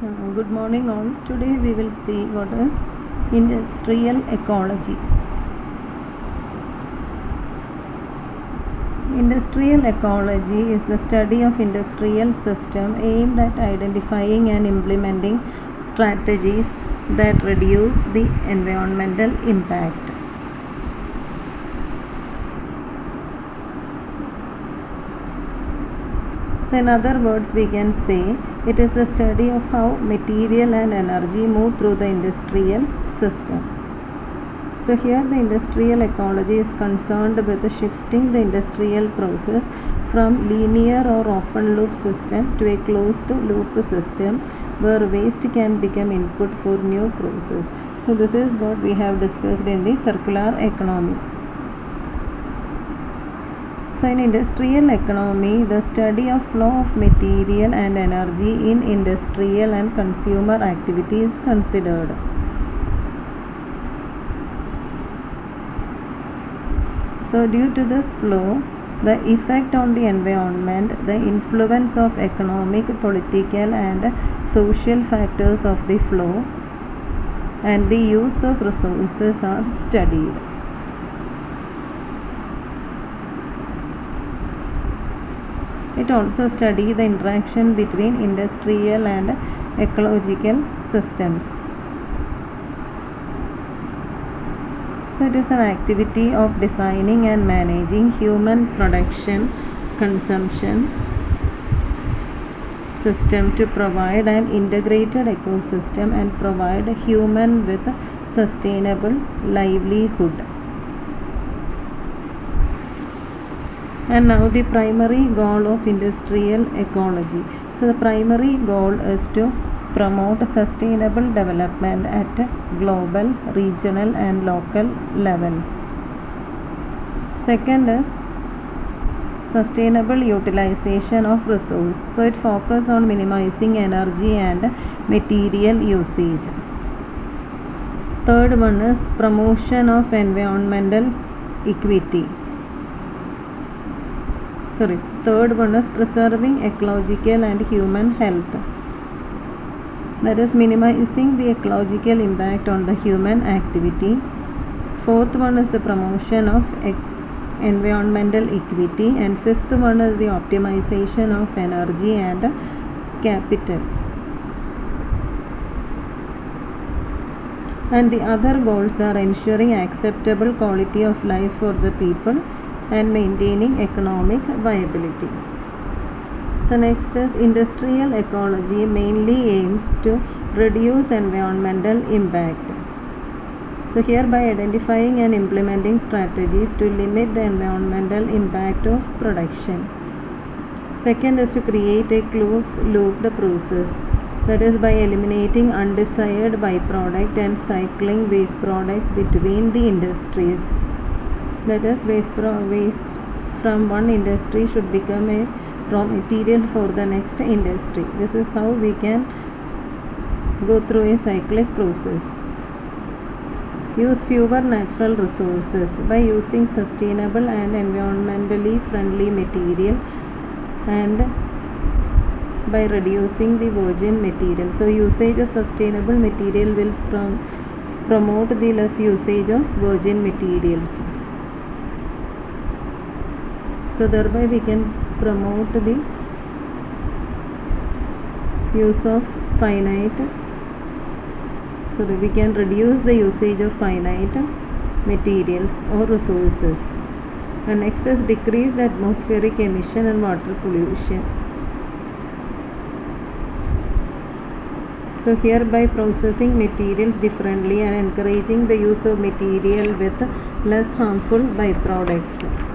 Good morning all. Today we will see what is industrial ecology. Industrial ecology is the study of industrial system aimed at identifying and implementing strategies that reduce the environmental impact. So in other words, we can say it is the study of how material and energy move through the industrial system. So here the industrial ecology is concerned with shifting the industrial process from linear or open loop system to a closed loop system where waste can become input for new process. So this is what we have discussed in the circular economy. So in industrial economy, the study of flow of material and energy in industrial and consumer activity is considered. So due to this flow, the effect on the environment, the influence of economic, political and social factors of the flow, and the use of resources are studied. It also studies the interaction between industrial and ecological systems. So it is an activity of designing and managing human production, consumption system to provide an integrated ecosystem and provide human with sustainable livelihood. And now the primary goal of industrial ecology. So the primary goal is to promote sustainable development at global, regional and local level. Second is sustainable utilization of resource. So it focuses on minimizing energy and material usage. Third one is promotion of environmental equity. Third one is preserving ecological and human health. That is minimizing the ecological impact on the human activity. Fourth one is the promotion of environmental equity, and fifth one is the optimization of energy and capital. And the other goals are ensuring acceptable quality of life for the people and maintaining economic viability. So next is industrial ecology mainly aims to reduce environmental impact. So here by identifying and implementing strategies to limit the environmental impact of production. Second is to create a closed loop process. That is by eliminating undesired byproduct and cycling waste products between the industries. That is, waste from one industry should become a raw material for the next industry. This is how we can go through a cyclic process. Use fewer natural resources by using sustainable and environmentally friendly material and by reducing the virgin material. So usage of sustainable material will promote the less usage of virgin materials. So thereby we can promote the use of we can reduce the usage of finite materials or resources. And next is decrease the atmospheric emission and water pollution. So here by processing materials differently and encouraging the use of material with less harmful byproducts.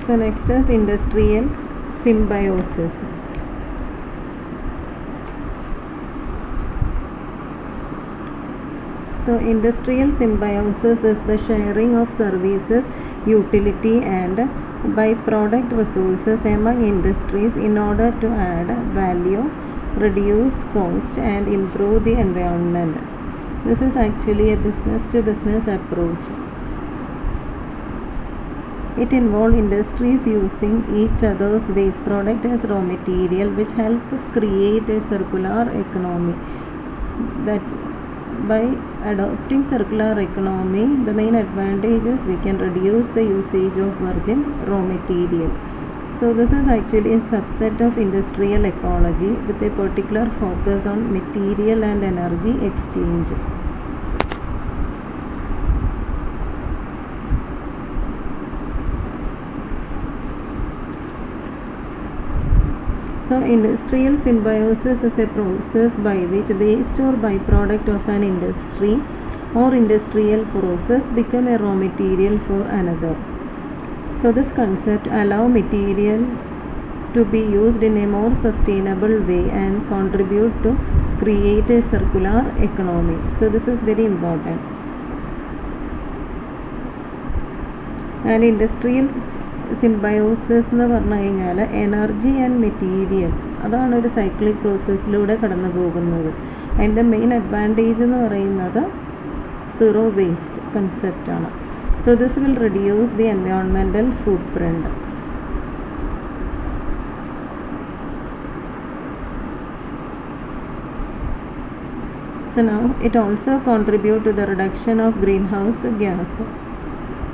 So next is industrial symbiosis. So industrial symbiosis is the sharing of services, utility and byproduct resources among industries in order to add value, reduce cost and improve the environment. This is actually a business-to-business approach. It involves industries using each other's waste product as raw material, which helps create a circular economy. That by adopting circular economy, the main advantage is we can reduce the usage of virgin raw material. So this is actually a subset of industrial ecology with a particular focus on material and energy exchange. So industrial symbiosis is a process by which waste or byproduct of an industry or industrial process become a raw material for another. So this concept allows material to be used in a more sustainable way and contribute to create a circular economy. So this is very important. And industrial symbiosis എന്ന് പറഞ്ഞു കഴിഞ്ഞാൽ energy and material അതാണ് ഒരു cyclic പ്രോസസ്സിലൂടെ കടന്നു പോകുന്നത്. അതിൻ്റെ main advantage എന്ന് പറയുന്നത് സീറോ വേസ്റ്റ് കൺസെപ്റ്റാണ്. So this will reduce the environmental footprint. So now it also contributes to the reduction of greenhouse gas.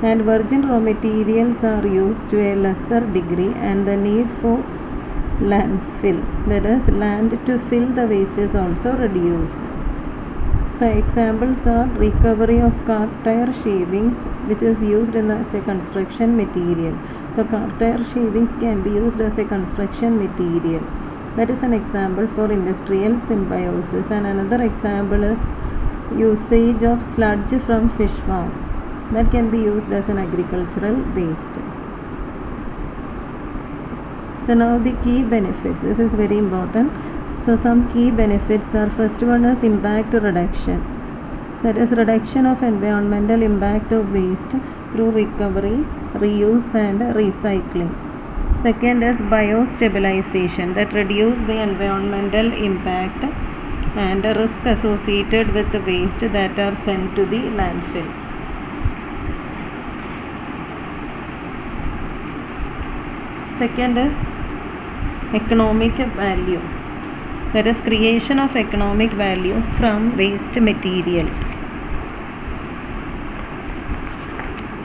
And virgin raw materials are used to a lesser degree, and the need for landfill, that is land to fill the waste, is also reduced. So examples are recovery of car tire shavings, which is used as a construction material. So car tire shavings can be used as a construction material. That is an example for industrial symbiosis. And another example is usage of sludge from fish farm. That can be used as an agricultural waste. So now the key benefits. This is very important. So some key benefits are, first one is impact reduction. That is reduction of environmental impact of waste through recovery, reuse and recycling. Second is biostabilization, that reduce the environmental impact and risk associated with the waste that are sent to the landfill. Second is economic value, that is creation of economic value from waste material.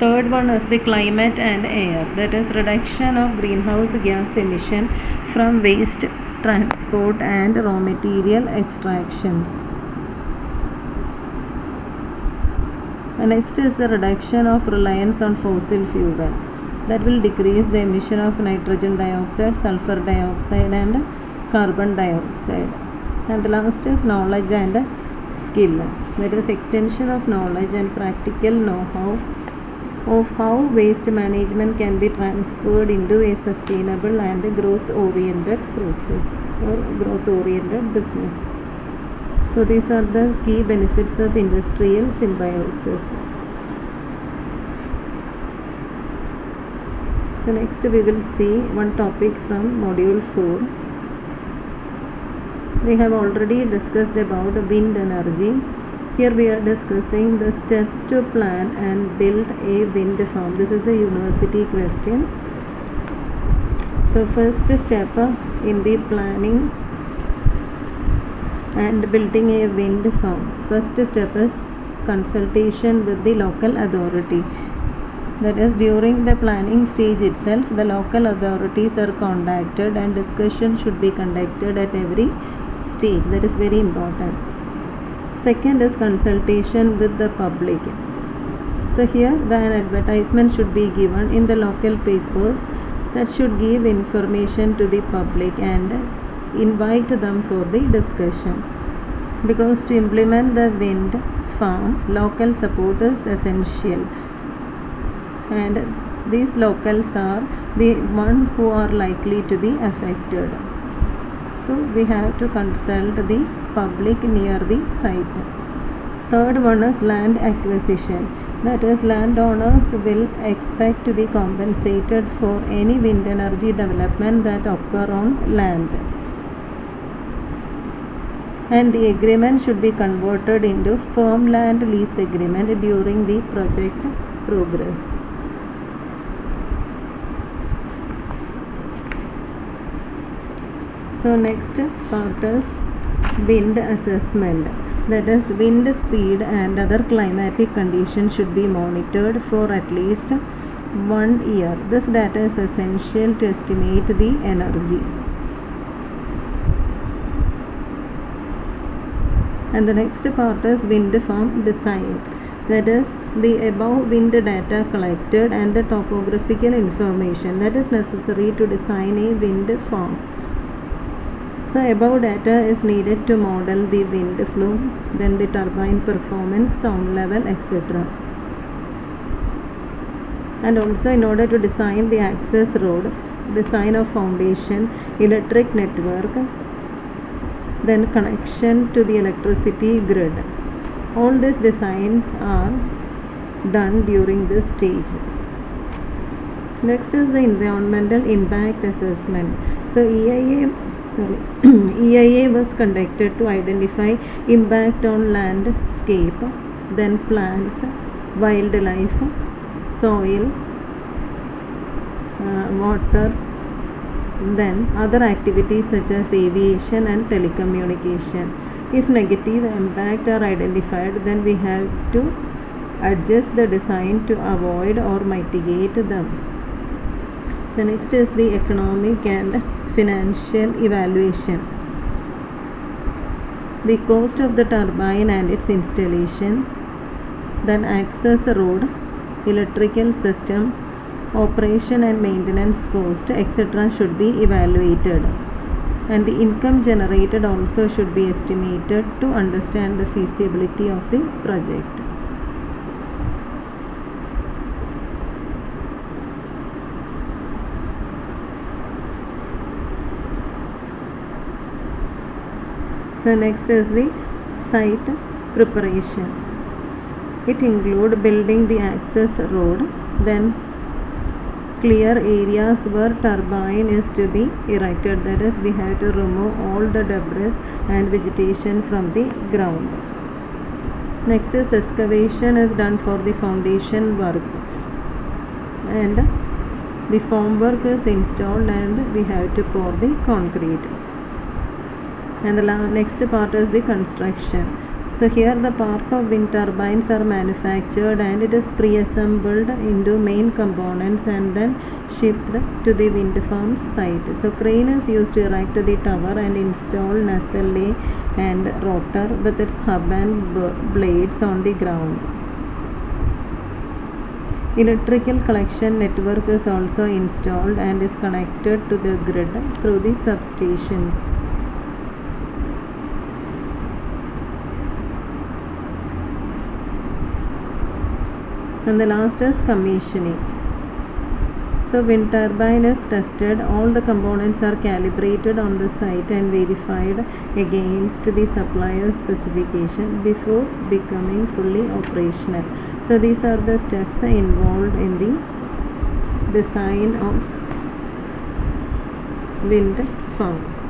Third one is the climate and air, that is reduction of greenhouse gas emission from waste transport and raw material extraction. And next is the reduction of reliance on fossil fuel. That will decrease the emission of nitrogen dioxide, sulfur dioxide and carbon dioxide. And last is knowledge and skill, that is extension of knowledge and practical know-how of how waste management can be transferred into a sustainable and growth-oriented process or growth-oriented business. So these are the key benefits of industrial symbiosis. So next we will see one topic from module 4. We have already discussed about wind energy. Here we are discussing the steps to plan and build a wind farm. This is a university question. So first step in the planning and building a wind farm. First step is consultation with the local authority. That is, during the planning stage itself, the local authorities are contacted and discussion should be conducted at every stage. That is very important. Second is consultation with the public. So here an advertisement should be given in the local papers that should give information to the public and invite them for the discussion. Because to implement the wind farm, local support is essential. And these locals are the ones who are likely to be affected. So we have to consult the public near the site. Third one is land acquisition. That is, landowners will expect to be compensated for any wind energy development that occur on land. and the agreement should be converted into firm land lease agreement during the project progress. So next part is wind assessment. That is, wind speed and other climatic conditions should be monitored for at least 1 year. This data is essential to estimate the energy. And the next part is wind farm design. That is, the above wind data collected and the topographical information that is necessary to design a wind farm. So above data is needed to model the wind flow, then the turbine performance, sound level, etc. And also, in order to design the access road, design of foundation, electric network, then connection to the electricity grid. All these designs are done during this stage. Next is the environmental impact assessment. So EIA was conducted to identify impact on landscape, then plants, wildlife, soil, water, then other activities such as aviation and telecommunication. If negative impact are identified, then we have to adjust the design to avoid or mitigate them. The next is the economic and financial evaluation. The cost of the turbine and its installation, then access road, electrical system, operation and maintenance cost, etc. should be evaluated. And the income generated also should be estimated to understand the feasibility of the project. So next is the site preparation. It includes building the access road, then clear areas where turbine is to be erected. That is, we have to remove all the debris and vegetation from the ground. Next is excavation is done for the foundation work, and the formwork is installed and we have to pour the concrete. And the next part is the construction. So here the parts of wind turbines are manufactured and it is pre-assembled into main components and then shipped to the wind farm site. So crane is used to erect the tower and install nacelle and rotor with its hub and blades on the ground. Electrical collection network is also installed and is connected to the grid through the substations. And the last is commissioning. So wind turbine is tested, all the components are calibrated on the site and verified against the supplier's specification before becoming fully operational. So these are the steps involved in the design of wind farm.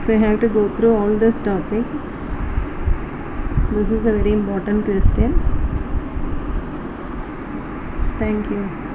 So you have to go through all this topic. This is a very important question. Thank you.